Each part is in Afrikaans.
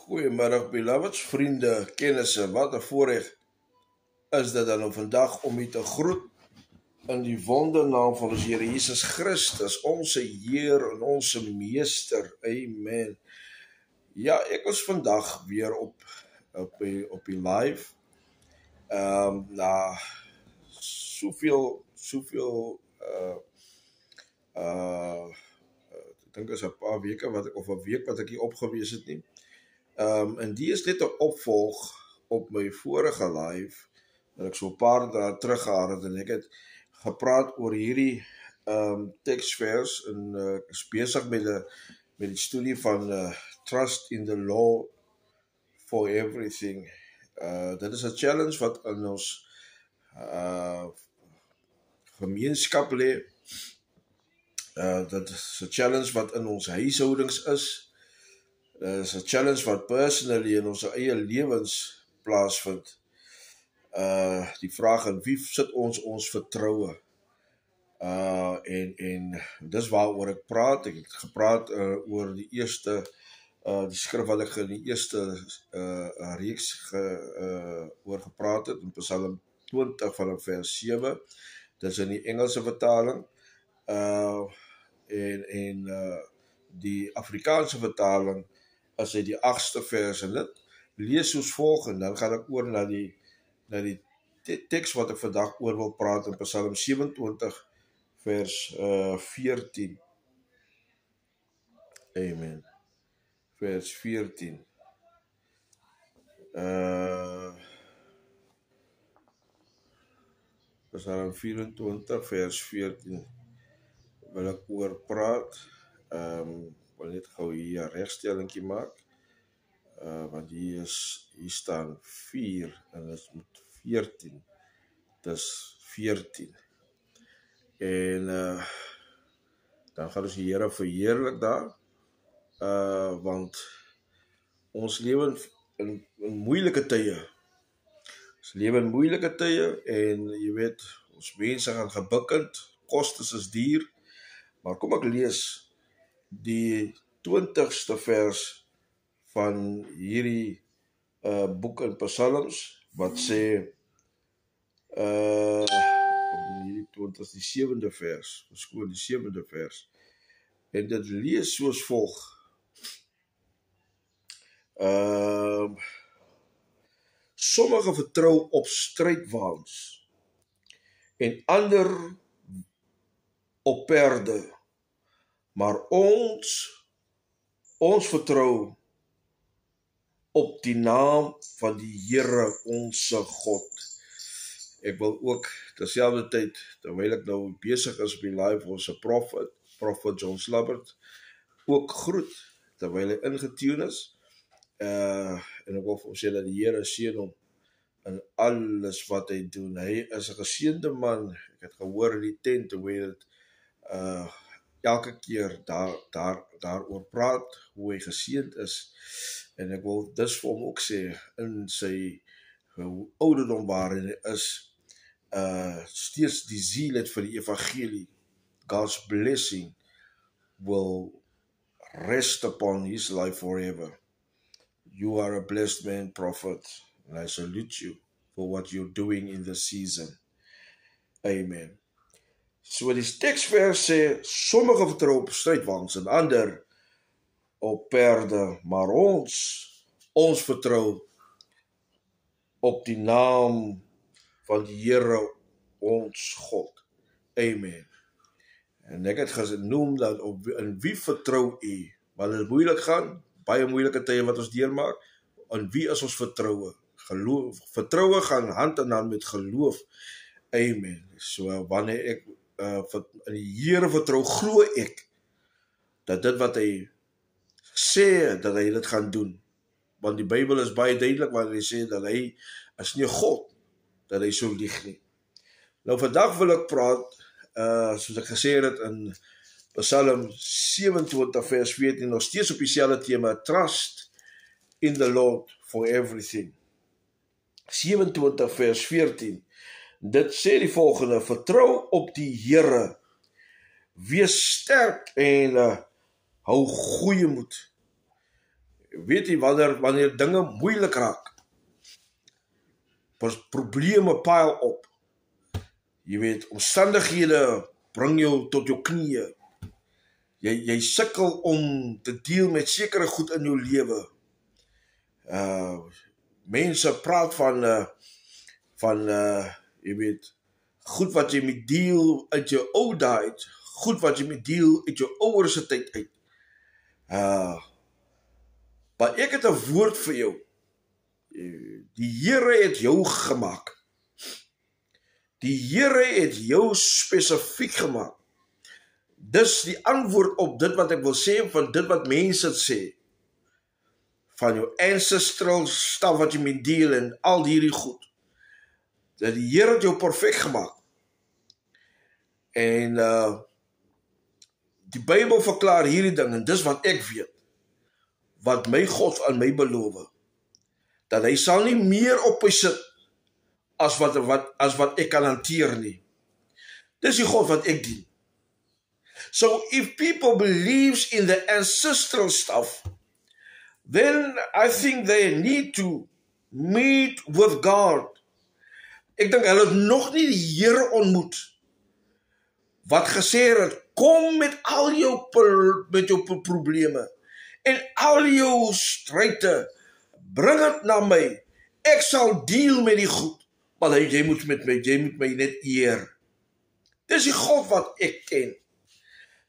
Goeiemiddag, beloveds, vriende, kennisse. Wat 'n voorreg is dit dan om vandag om u te groet in die wondernaam van ons Here Jesus Christus, onze Heer en onze Meester. Amen. Ja, ek was vandag weer op die live. Na soveel ek dink is 'n paar weke of 'n week wat ek hier opgewees het nie. En die is net 'n opvolg op my vorige live, dat ek so 'n paar dae terug gehad het, en ek het gepraat oor hierdie teksvers, en ek is besig met die studie van Trust in the Law for Everything. Dit is 'n challenge wat in ons gemeenskap lê. Dit is 'n challenge wat in ons huishoudings is. Dit is 'n challenge wat personally in ons eie lewens plaasvind. Die vraag, in wie sit ons vertroue? En dis waaroor ek praat. Ek het gepraat oor die eerste, die skrif wat ek in die eerste reeks oor gepraat het, in Psalm 20 van vers 7. Dit is in die Engelse vertaling. En die Afrikaanse vertaling is uit die 8ste vers, en dit lees soos volg, en dan gaan ek oor na die teks wat ek vandag oor wil praat, in Psalm 27 vers 14. Amen. Vers 14. Psalm 24 vers 14 wil ek oor praat. Wil net gou hier 'n regstellingkie maak, want hier staan 4 en dit moet 14. Dis 14. En dan gaan ons die Here verheerlik daar, want ons lewe in moeilike tye. Ons lewe in moeilike tye, en jy weet, ons mense gaan gebukkend, kostes is duur. Maar kom ek lees die 20ste vers van hierdie boek in Psalms, wat sê, hierdie 20, die 7de vers, verskoon, die 7de vers, en dit lees soos volg. Sommige vertrou op strydwaans, en ander op perde, maar ons vertrou op die naam van die Here onse God. Ek wil ook terselfdertyd, terwyl ek nou besig is op die live, ons Prophet John Slabbert, ook groet, terwyl hy ingetune is. En ek wil vir hom sê dat die Here seën hom in alles wat hy doen. Hy is 'n geseënde man. Ek het gehoor in die tent, hoe hy dit elke keer daaroor praat, hoe hy geseënd is. En ek wil dus vir hom ook sê, in sy ouderdom waarin hy is, steeds die ziel het vir die evangelie. God's blessing will rest upon his life forever. You are a blessed man, prophet, and I salute you for what you're doing in this season. Amen. So die teksvers sê, sommige vertrou op strydwaans en ander op perde, maar ons vertrou op die naam van die Here ons God. Amen. En ek het genoem dat in wie vertrou u? Want dit moeilik gaan, baie moeilike tye wat ons deurmaak, in wie is ons vertroue? Vertroue gaan hand in hand met geloof. Amen. So wanneer ek in die Here vertrou, glo ek dat dit wat hy sê, dat hy dit gaan doen. Want die Bybel is baie duidelik wanneer hy sê dat hy is nie God, dat hy so lieg nie. Nou vandag wil ek praat, soos ek gesê het in Psalm 27 vers 14, nog steeds op dieselfde tema, Trust in the Lord for Everything. 27 vers 14, dit sê die volgende, vertrou op die Here, wees sterk en hou goeie moed. Weet jy, wanneer dinge moeilik raak, probleme pile op. Jy weet, omstandighede bring jou tot jou knieë. Jy sukkel om te deel met sekere goed in jou lewe. Mense praat van jy weet, goed wat jy moet deel uit jou ou dae uit, goed wat jy moet deel uit jou ouer se tyd uit. Maar ek het 'n woord vir jou. Die Here het jou gemaak. Die Here het jou spesifiek gemaak. Dis die antwoord op dit wat ek wil sê, van dit wat mense sê. Van jou ancestral stuff wat jy moet deel en al hierdie goed. Dat die Here het jou perfek gemaak. En die Bybel verklaar hierdie ding, en dis wat ek weet. Wat my God aan my beloof. Dat hy sal nie meer op my sit as wat ek kan hanteer nie. Dis die God wat ek dien. So if people believes in the ancestral stuff, then I think they need to meet with God. Ek dink hulle het nog nie die Here ontmoet wat gesê het, kom met al jou probleme en al jou stryde, bring dit na my. Ek sal deel met die goed, maar jy moet my net eer. Dis die God wat ek ken.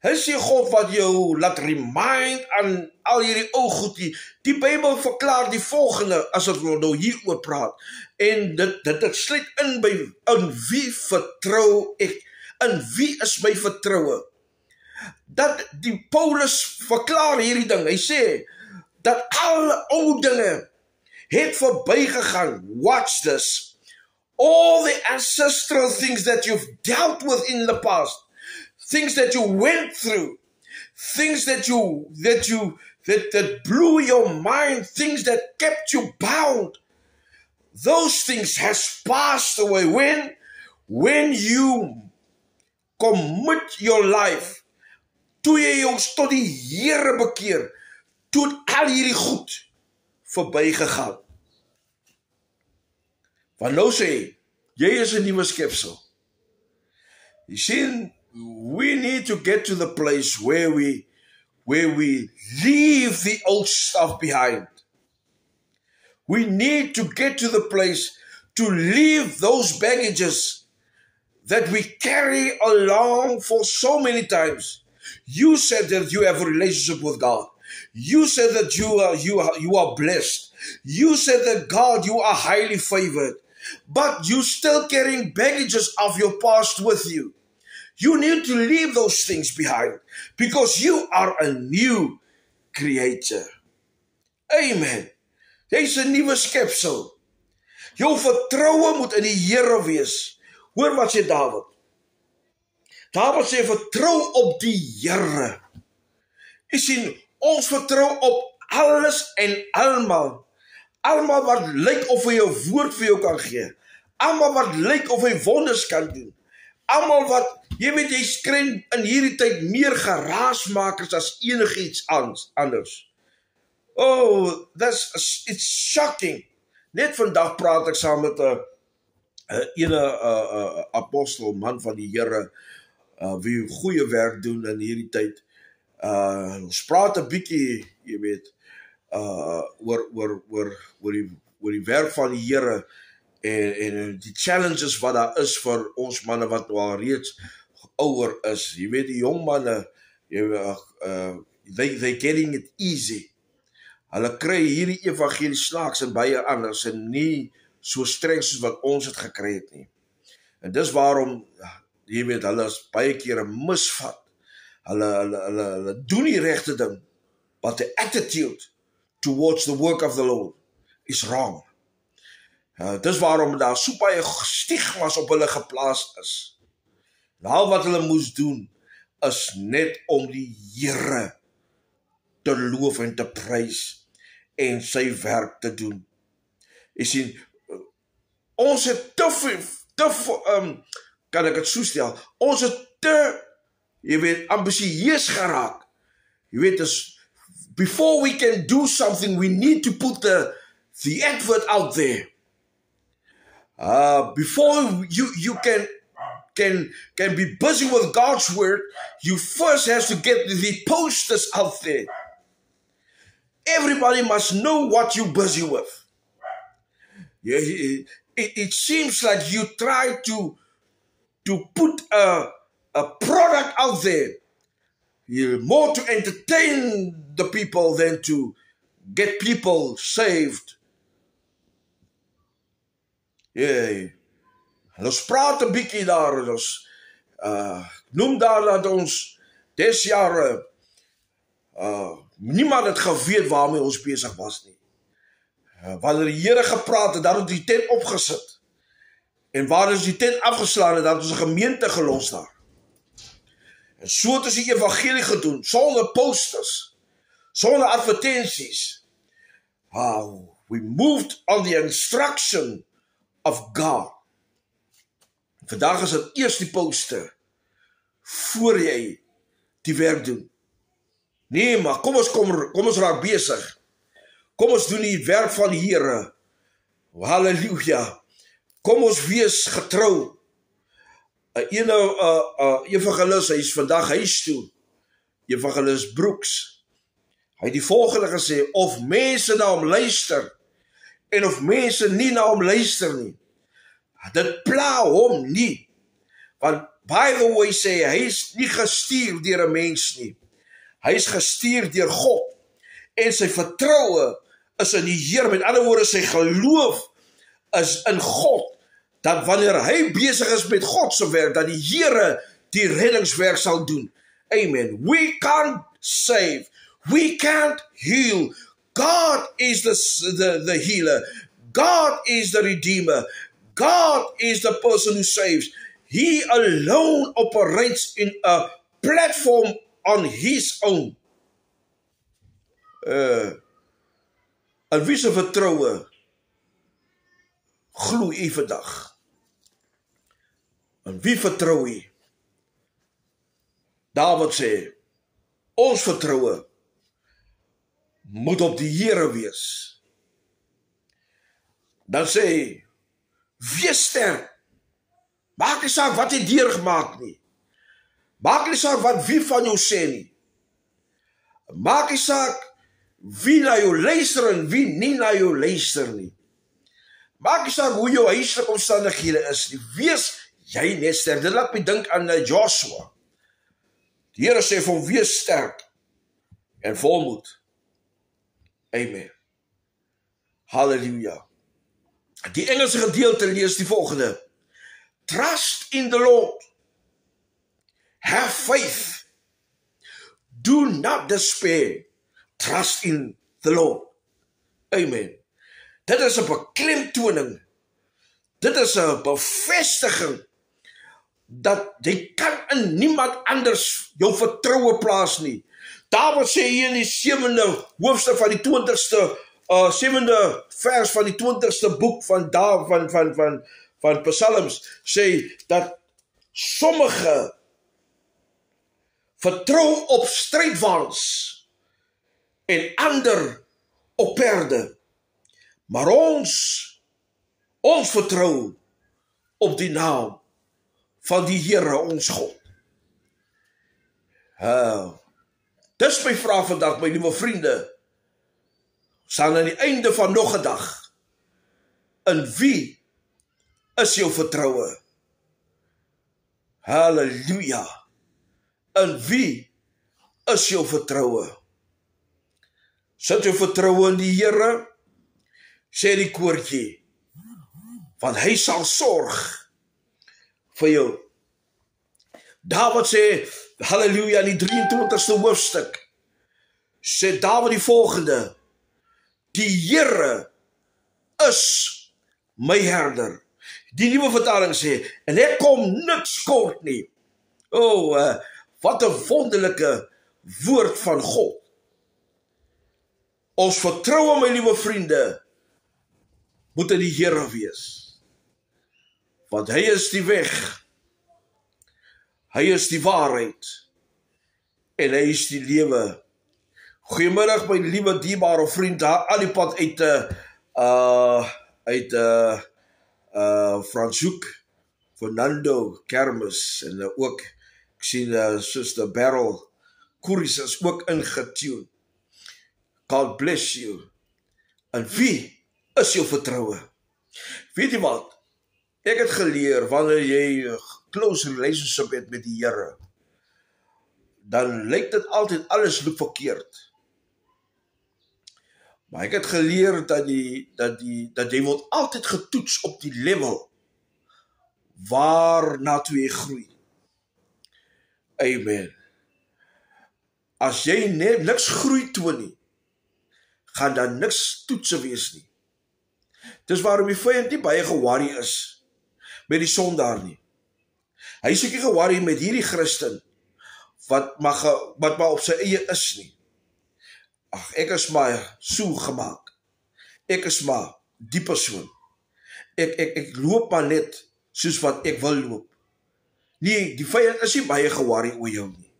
Hy is die God wat jou laat remind aan al hierdie ou goed. Die Bybel verklaar die volgende, as ek nou hieroor praat. En dit sluit in by, in wie vertrou ek? In wie is my vertroue? Dat die Paulus verklaar hierdie ding. Hy sê, dat alle ou dinge het verbygegaan. Watch this. All the ancestral things that you've dealt with in the past, things that you went through, things that blew your mind, things that kept you bound, those things has passed away. When you commit your life, toe jy jou tot die Here bekeer, toe al hierdie goed verbygegaan. Want nou sê, jy is 'n nuwe skepsel. You see, we need to get to the place where we leave the old stuff behind. We need to get to the place to leave those baggages that we carry along for so many times. You said that you have a relationship with God. You said that you are blessed. You said that God, you are highly favored. But you still carrying baggages of your past with you. You need to leave those things behind because you are a new creator. Amen. Jy's 'n nuwe skepsel. Jou vertroue moet in die Here wees. Hoor wat sê Dawid. Dawid sê vertrou op die Here. Jy sien, ons vertrou op alles en almal. Almal wat lyk of hy 'n woord vir jou kan gee. Almal wat lyk of hy wonders kan doen. Almal wat, jy weet, jy skreeu in hierdie tyd meer geraasmakers as enigiets anders. Oh, it's shocking. Net vandag praat ek saam met 'n apostel, man van die Here, wie goeie werk doen in hierdie tyd. Ons praat 'n bietjie, jy weet, oor die werk van die Here en die challenges wat daar is vir ons manne wat nou al reeds ouer is. Jy weet, die jong manne, they getting it easy. Hulle kry hierdie evangelie snaaks en baie anders en nie so streng soos wat ons het gekry het nie. En dis waarom, jy weet, hulle is baie kere misvat. Hulle doen die regte ding, but the attitude towards the work of the Lord is wrong. Dis waarom daar so baie stigmas op hulle geplaas is. En al wat hulle moes doen, is net om die Here te loof en te prys en sy werk te doen. Jy sien, ons het kan ek het so stel, ons het te, jy weet, ambisieus geraak. Jy weet, is before we can do something, we need to put the advert out there. Before you can be busy with God's word, you first have to get the posters out there. Everybody must know what you're busy with. Yeah, it seems like you try to put a product out there, more to entertain the people than to get people saved. Ja, ons praat 'n bietjie daar, ons noem daar dat ons des jare niemand het geweet waarmee ons besig was nie. Wanneer die Here gepraat het, dan het die tent opgesit. En waar ons die tent afgeslaan het, dan het ons 'n gemeente gelos daar. En so het ons die evangelie gedoen, sonder posters, sonder advertensies. We moved on the instruction of God. Vandag is dit eers die poster voor jy die werk doen. Nee, maar kom ons raak besig. Kom ons doen die werk van die Here. Halleluja. Kom ons wees getrou. Evangelis, hy is vandag huis toe. Evangelis Brooks. Hy het die volgende gesê, of mense na hom luister, en of mense nie na hom luister nie. Dit pla hom nie. Want by the way sê, hy is nie gestuur deur 'n mens nie. Hy is gestuur deur God. En sy vertroue is in die Here. Met ander woorde, sy geloof is in God. Dat wanneer hy besig is met God se werk, dat die Here die reddingswerk sal doen. Amen. We can't save. We can't heal. God is the healer. God is the redeemer. God is the person who saves. He alone operates in a platform on his own. En wie se vertroue gloei u vandag? En wie vertrou u? Dawid sê, ons vertroue moet op die Here wees. Dan sê hy, wees sterk. Maak nie saak wat jy deurgemaak nie. Maak nie saak wat wie van jou sê nie. Maak nie saak wie na jou luister en wie nie na jou luister nie. Maak nie saak hoe jou huislike omstandighede is nie. Wees jy net sterk. Dit laat my dink aan Joshua. Die Here sê vir hom, wees sterk en volmoed. Amen. Halleluja. Die Engelse gedeelte lees die volgende. Trust in the Lord. Have faith. Do not despair. Trust in the Lord. Amen. Dit is 'n beklemtoning. Dit is 'n bevestiging dat jy kan in niemand anders jou vertroue plaas nie. Dawid sê hier in die 7de hoofstuk van die 20ste 7de vers van die 20ste boek van Psalms sê dat sommige vertrou op strydwaans en ander op perde. Maar ons vertrou op die naam van die Here ons God. Dis my vraag vandag, my liewe vriende. Staan aan die einde van nog 'n dag. In wie is jou vertroue? Halleluja. In wie is jou vertroue? Sit jou vertroue in die Here? Sê die koortjie. Want hy sal sorg vir jou. Dawid sê, halleluja, in die 23ste hoofstuk, sê Dawid die volgende, die Here is my herder. Die nuwe vertaling sê, en ek kom niks kort nie. Wat 'n wonderlike woord van God. Ons vertroue, my liewe vriende, moet in die Here wees. Want hy is die weg. Hy is die waarheid. En hy is die lewe. Goeiemiddag my liewe dierbare vriend daar aan die pad uit Franshoek, Fernando, Kermis en ook ek sien Sister Beryl Koeries is ook ingetune. God bless you. En wie is jou vertroue? Weet jy wat? Ek het geleer wanneer jy close relationship het met die Here, dan lyk dit altyd alles loop verkeerd. Maar ek het geleer dat jy word altyd getoets op die level waarnaartoe jy groei. Amen. As jy net niks groei toon nie, gaan daar niks toetse wees nie. Dis waarom die vyand nie baie geworry is met die sondaar nie. Hy is ook nie geworry met hierdie Christen wat maar op sy eie is nie. Ag, ek is maar so gemaak. Ek is maar die persoon. Ek loop maar net soos wat ek wil loop. Nee, die vyand is nie baie geworry oor jou nie.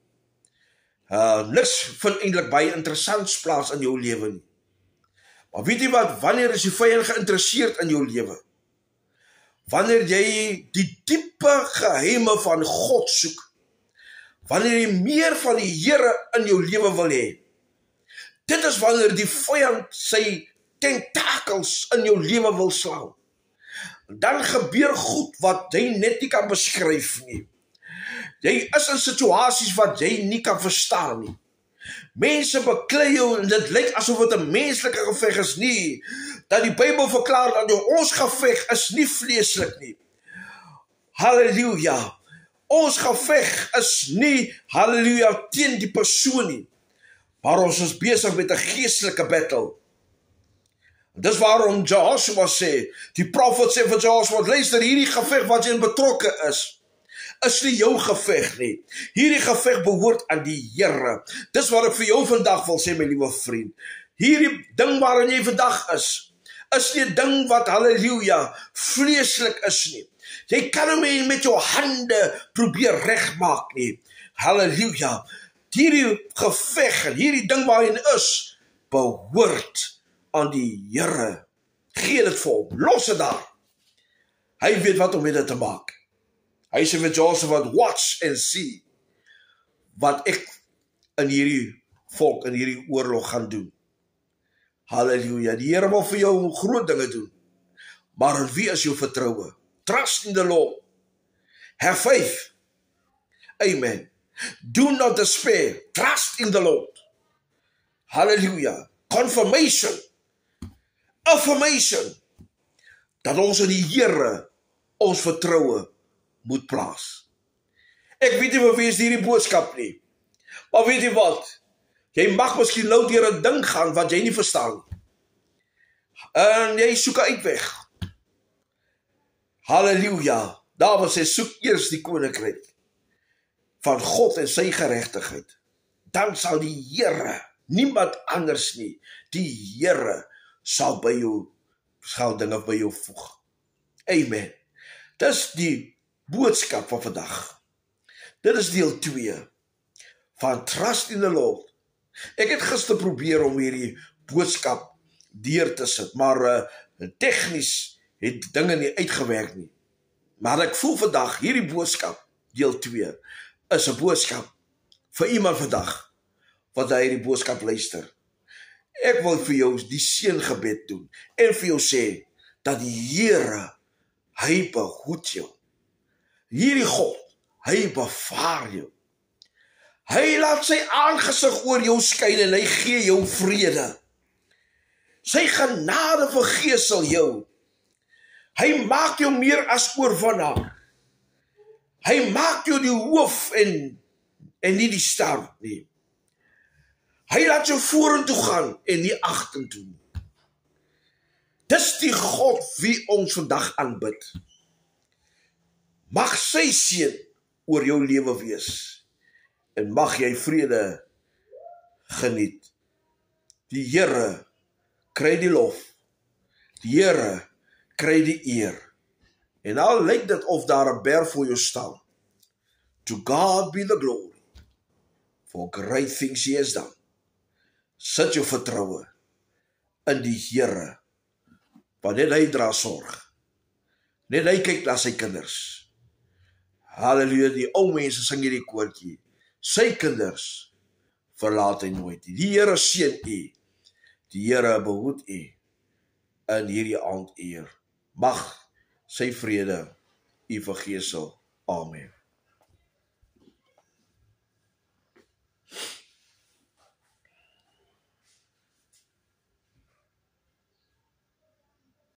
Niks vind eintlik baie interessants plaas in jou lewe nie. Maar weet jy wat, wanneer is die vyand geïnteresseerd in jou lewe? Wanneer jy die diepe geheime van God soek, wanneer jy meer van die Here in jou lewe wil hê, dit is wanneer die vyand sy tentakels in jou lewe wil slaan. Dan gebeur goed wat jy net nie kan beskryf nie. Jy is in situasies wat jy nie kan verstaan nie. Mense beklei jou en dit lyk asof dit 'n menslike geveg is nie. Dat die Bybel verklaar dat ons geveg is nie vleeslik nie. Halleluja. Ons geveg is nie, halleluja, teen die persoon nie. Maar ons is besig met 'n geestelike battle. Dis waarom Joshua sê, die profet sê vir Joshua, luister, hierdie geveg wat jy in betrokke is nie jou geveg nie. Hierdie geveg behoort aan die Here. Dis wat ek vir jou vandag wil sê, my liewe vriend. Hierdie ding waarin jy vandag is nie 'n ding wat, halleluja, vleeslik is nie. Jy kan hom met jou hande probeer regmaak nie. Halleluja. Hierdie geveg en hierdie ding waarin is, behoort aan die Here. Gee dit vir hom, los dit daar. Hy weet wat om met dit te maak. Hy sê vir Joseph, watch and see wat ek in hierdie volk, in hierdie oorlog gaan doen. Halleluja, die Here wil vir jou groot dinge doen. Maar in wie is jou vertroue? Trust in the Lord. Have faith. Amen. Do not despair. Trust in the Lord. Hallelujah. Confirmation. Affirmation. Dat ons in die Here ons vertroue moet plaas. Ek weet nie vir wie is hierdie boodskap nie. Maar weet jy wat? Jy mag miskien nou deur 'n ding gaan wat jy nie verstaan nie. En jy soek 'n uitweg. Halleluja. Dawid sê, soek eers die koninkryk van God en sy geregtigheid. Dan sal die Here, niemand anders nie, die Here sal dinge by jou voeg. Amen. Dis die boodskap van vandag. Dit is deel 2 van Trust in the Lord. Ek het gister probeer om hierdie boodskap deur te sit, maar tegnies het dinge nie uitgewerk nie. Maar ek voel vandag, hierdie boodskap, deel 2, is 'n boodskap vir iemand vandag, wat hy hierdie boodskap luister. Ek wil vir jou die seëngebed doen, en vir jou sê, dat die Here, hy behoed jou. Hierdie God, hy bevaar jou. Hy laat sy aangesig oor jou skyn en hy gee jou vrede. Sy genade vergeesel jou. Hy maak jou meer as oorwinnaar. Hy maak jou die hoof en nie die staart nie. Hy laat jou vorentoe gaan en nie agtertoe nie. Dis die God wie ons vandag aanbid. Mag sy seën oor jou lewe wees. En mag jy vrede geniet. Die Here kry die lof. Die Here kry die eer. En al lyk dit of daar 'n berg voor jou staan. To God be the glory for great things he has done. Sit jou vertroue in die Here, want net hy dra sorg. Net hy kyk na sy kinders. Halleluja, die ou mense sing hierdie koortjie. Sy kinders verlaat hy nooit nie. Die Here seën u. Die Here behoed u in hierdie aanduur. Mag sy vrede u vergesel. Amen.